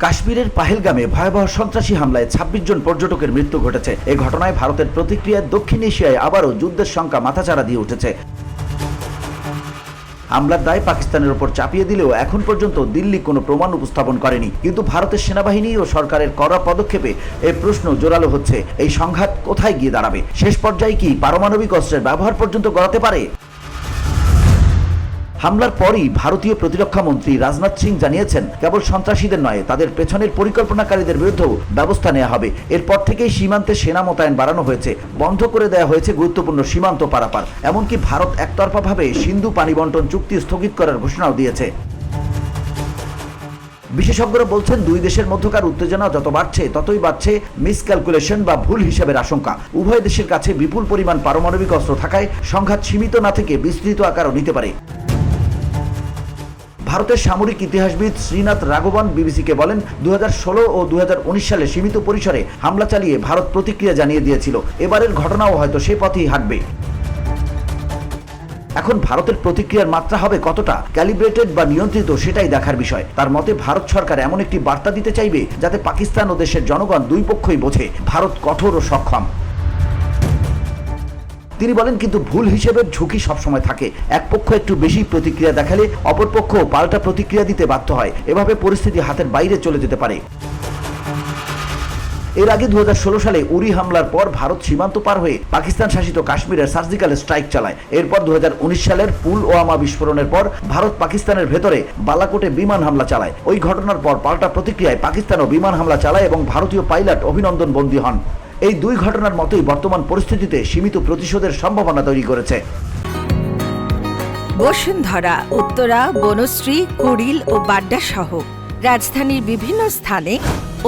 কাশ্মীরের পাহেলগামে ভয়াবহ সন্ত্রাসী হামলায় ২৬ জন পর্যটকের মৃত্যু ঘটেছে। এই ঘটনায় ভারতের প্রতিক্রিয়ায় দক্ষিণ এশিয়ায় আবারও যুদ্ধের শঙ্কা মাথাচাড়া দিয়ে উঠেছে। হামলার দায় পাকিস্তানের ওপর চাপিয়ে দিলেও এখন পর্যন্ত দিল্লি কোনো প্রমাণ উপস্থাপন করেনি। কিন্তু ভারতের সেনাবাহিনী ও সরকারের কড়া পদক্ষেপে এই প্রশ্ন জোরালো হচ্ছে, এই সংঘাত কোথায় গিয়ে দাঁড়াবে? শেষ পর্যায়ে কি পারমাণবিক অস্ত্রের ব্যবহার পর্যন্ত গড়াতে পারে? হামলার পরই ভারতীয় প্রতিরক্ষা মন্ত্রী রাজনাথ সিং জানিয়েছেন, কেবল সন্ত্রাসীদের নয়, তাদের পেছনের পরিকল্পনাকারীদের বিরুদ্ধেও ব্যবস্থা নেওয়া হবে। এরপর থেকেই সীমান্তে সেনা মোতায়েন বাড়ানো হয়েছে, বন্ধ করে দেওয়া হয়েছে গুরুত্বপূর্ণ সীমান্ত পারাপার। এমনকি ভারত একতরফাভাবে সিন্ধু পানি বন্টন চুক্তি স্থগিত করার ঘোষণাও দিয়েছে। বিশেষজ্ঞরা বলছেন, দুই দেশের মধ্যকার উত্তেজনা যত বাড়ছে ততই বাড়ছে মিসক্যালকুলেশন বা ভুল হিসাবের আশঙ্কা। উভয় দেশের কাছে বিপুল পরিমাণ পারমাণবিক অস্ত্র থাকায় সংঘাত সীমিত না থেকে বিস্তৃত আকারও নিতে পারে। ভারতের সামরিক ইতিহাসবিদ শ্রীনাথ রাঘবন বিবিসিকে বলেন, 2016 ও 2019 সালে সীমিত পরিসরে হামলা চালিয়ে ভারত প্রতিক্রিয়া জানিয়ে দিয়েছিল। এবারের ঘটনাও হয়তো সে পথেই হাঁটবে। এখন ভারতের প্রতিক্রিয়ার মাত্রা হবে কতটা ক্যালিব্রেটেড বা নিয়ন্ত্রিত, সেটাই দেখার বিষয়। তার মতে ভারত সরকার এমন একটি বার্তা দিতে চাইবে যাতে পাকিস্তান ও দেশের জনগণ দুই পক্ষই বোঝে ভারত কঠোর ও সক্ষম। তিনি বলেন, কিন্তু ভুল হিসেবে ঝুঁকি সবসময় থাকে। এক পক্ষ একটু বেশি প্রতিক্রিয়া দেখালে অপর পক্ষ পাল্টা প্রতিক্রিয়া দিতে বাধ্য হয়। এভাবে পরিস্থিতি হাতের বাইরে চলে যেতে পারে। এর আগে 2016 সালে উরি হামলার পর ভারত সীমান্ত পার হয়ে পাকিস্তান শাসিত কাশ্মীরের সার্জিক্যাল স্ট্রাইক চালায়। এরপর 2019 সালের পুলওয়ামা বিস্ফোরণের পর ভারত পাকিস্তানের ভেতরে বালাকোটে বিমান হামলা চালায়। ওই ঘটনার পর পাল্টা প্রতিক্রিয়ায় পাকিস্তানও বিমান হামলা চালায় এবং ভারতীয় পাইলট অভিনন্দন বন্দী হন। এই দুই ঘটনার মতোই বর্তমান পরিস্থিতিতে সীমিত প্রতিশোধের সম্ভাবনা তৈরি করেছে। বসুন্ধরা, উত্তরা, বনশ্রী, কুড়িল ও বাড্ডা সহ রাজধানীর বিভিন্ন স্থানে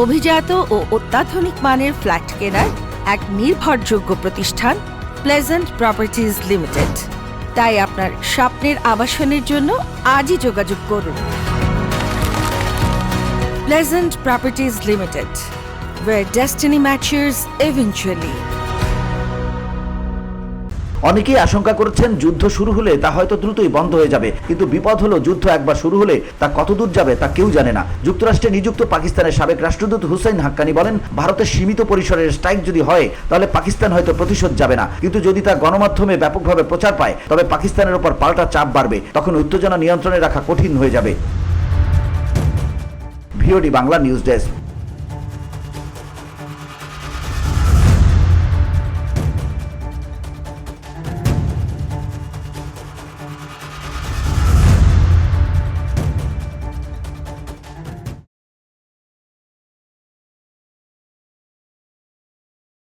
অভিজাত ও অত্যাধুনিক মানের ফ্ল্যাট কেনার এক নির্ভরযোগ্য প্রতিষ্ঠান প্লেজেন্ট প্রপার্টিজ লিমিটেড। তাই আপনার স্বপ্নের আবাসনের জন্য আজই যোগাযোগ করুন। Pleasant properties limited, where destiny matches eventually. অনেকেই আশঙ্কা করছেন, যুদ্ধ শুরু হলে তা হয়তো দ্রুতই বন্ধ হয়ে যাবে। কিন্তু বিপদ হলো, যুদ্ধ একবার শুরু হলে তা কতদূর যাবে তা কেউ জানে না। যুক্তরাষ্ট্রে নিযুক্ত পাকিস্তানের সাবেক রাষ্ট্রদূত হুসাইন হাক্কানি বলেন, ভারতের সীমিত পরিসরের স্ট্রাইক যদি হয় তাহলে পাকিস্তান হয়তো প্রতিশোধ যাবে না, কিন্তু যদি তা গণমাধ্যমে ব্যাপকভাবে প্রচার পায় তবে পাকিস্তানের উপর পাল্টা চাপ বাড়বে। তখন উত্তেজনা নিয়ন্ত্রণে রাখা কঠিন হয়ে যাবে। VOD Bangla news desk.